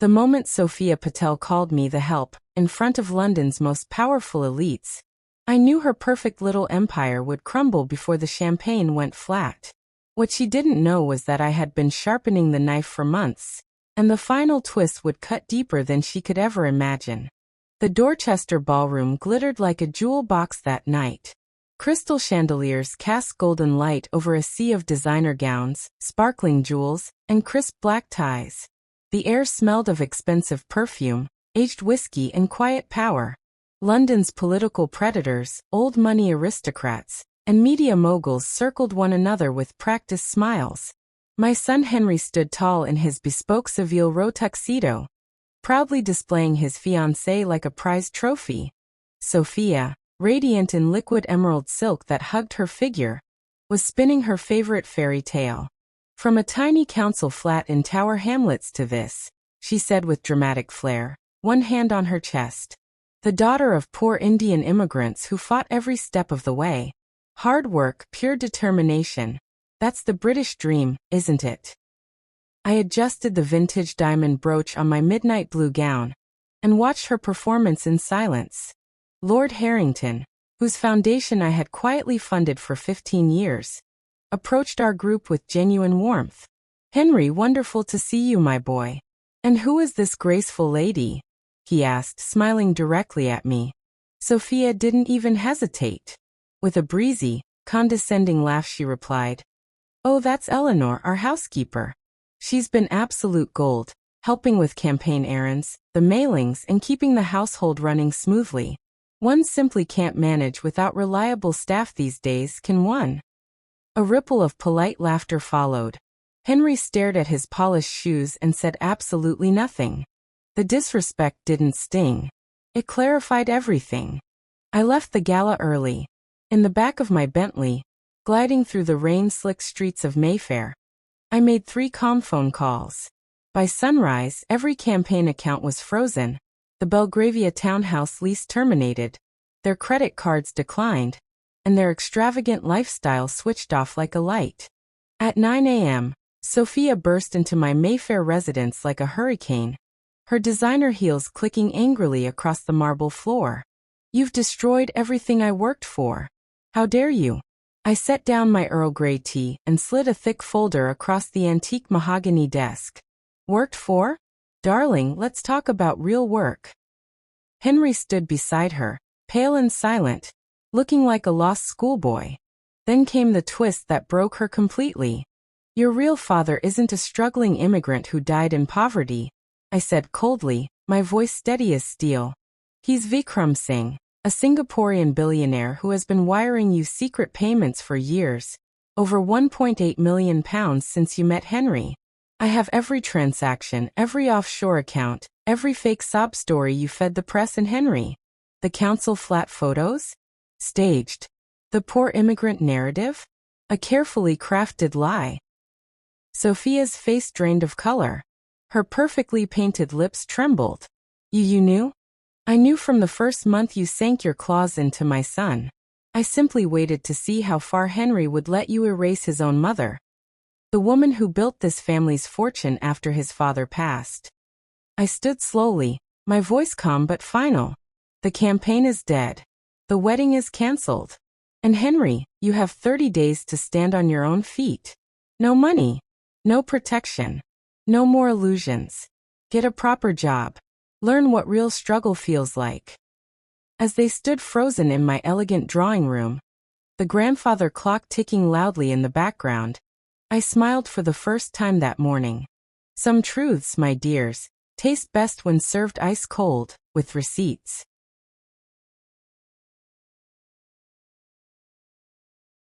The moment Sophia Patel called me the help, in front of London's most powerful elites, I knew her perfect little empire would crumble before the champagne went flat. What she didn't know was that I had been sharpening the knife for months, and the final twist would cut deeper than she could ever imagine. The Dorchester ballroom glittered like a jewel box that night. Crystal chandeliers cast golden light over a sea of designer gowns, sparkling jewels, and crisp black ties. The air smelled of expensive perfume, aged whiskey, and quiet power. London's political predators, old money aristocrats, and media moguls circled one another with practiced smiles. My son Henry stood tall in his bespoke Savile Row tuxedo, proudly displaying his fiancée like a prized trophy. Sophia, radiant in liquid emerald silk that hugged her figure, was spinning her favorite fairy tale. From a tiny council flat in Tower Hamlets to this, she said with dramatic flair, one hand on her chest. The daughter of poor Indian immigrants who fought every step of the way. Hard work, pure determination. That's the British dream, isn't it? I adjusted the vintage diamond brooch on my midnight blue gown and watched her performance in silence. Lord Harrington, whose foundation I had quietly funded for 15 years, approached our group with genuine warmth. "Henry, wonderful to see you, my boy. And who is this graceful lady?" he asked, smiling directly at me. Sophia didn't even hesitate. With a breezy, condescending laugh she replied, "Oh, that's Eleanor, our housekeeper. She's been absolute gold, helping with campaign errands, the mailings, and keeping the household running smoothly. One simply can't manage without reliable staff these days, can one?" A ripple of polite laughter followed. Henry stared at his polished shoes and said absolutely nothing. The disrespect didn't sting. It clarified everything. I left the gala early. In the back of my Bentley, gliding through the rain-slicked streets of Mayfair, I made 3 calm phone calls. By sunrise, every campaign account was frozen, the Belgravia townhouse lease terminated, their credit cards declined, and their extravagant lifestyle switched off like a light. At 9 a.m., Sophia burst into my Mayfair residence like a hurricane, her designer heels clicking angrily across the marble floor. "You've destroyed everything I worked for. How dare you?" I set down my Earl Grey tea and slid a thick folder across the antique mahogany desk. "Worked for? Darling, let's talk about real work." Henry stood beside her, pale and silent, looking like a lost schoolboy. Then came the twist that broke her completely. "Your real father isn't a struggling immigrant who died in poverty," I said coldly, my voice steady as steel. "He's Vikram Singh, a Singaporean billionaire who has been wiring you secret payments for years, over £1.8 million since you met Henry. I have every transaction, every offshore account, every fake sob story you fed the press and Henry. The council flat photos? Staged. The poor immigrant narrative? A carefully crafted lie." Sophia's face drained of color. Her perfectly painted lips trembled. You knew? "I knew from the first month you sank your claws into my son. I simply waited to see how far Henry would let you erase his own mother. The woman who built this family's fortune after his father passed." I stood slowly, my voice calm but final. "The campaign is dead. The wedding is cancelled. And Henry, you have 30 days to stand on your own feet. No money. No protection. No more illusions. Get a proper job. Learn what real struggle feels like." As they stood frozen in my elegant drawing room, the grandfather clock ticking loudly in the background, I smiled for the first time that morning. Some truths, my dears, taste best when served ice cold, with receipts.